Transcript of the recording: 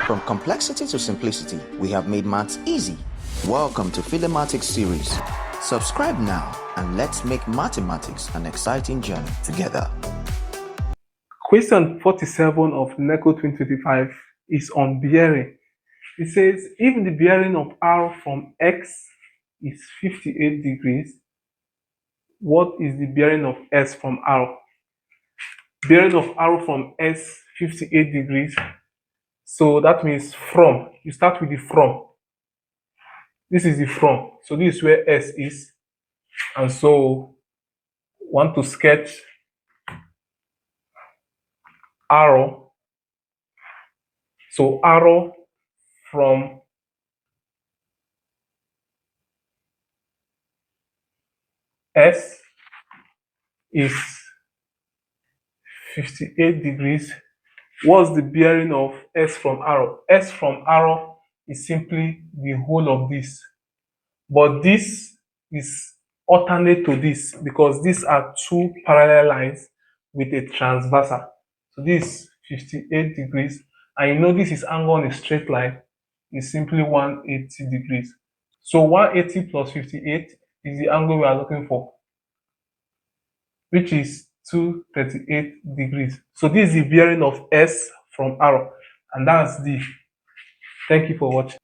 From complexity to simplicity, we have made maths easy. Welcome to Philemathics series. Subscribe now and let's make mathematics an exciting journey together. Question 47 of NECO 2025 is on bearing. It says, if the bearing of R from X is 58 degrees, what is the bearing of S from R? Bearing of R from S, 58 degrees. So that means from. You start with the from. This is the from. So this is where S is. And so want to sketch arrow. So arrow from S is 58 degrees. What's the bearing of S from arrow? S from arrow is simply the whole of this. But this is alternate to this because these are two parallel lines with a transversal. So this is 58 degrees. And you know this is angle on a straight line is simply 180 degrees. So 180 plus 58 is the angle we are looking for, which is 238 degrees. So this is the bearing of S from arrow, and that's D. Thank you for watching.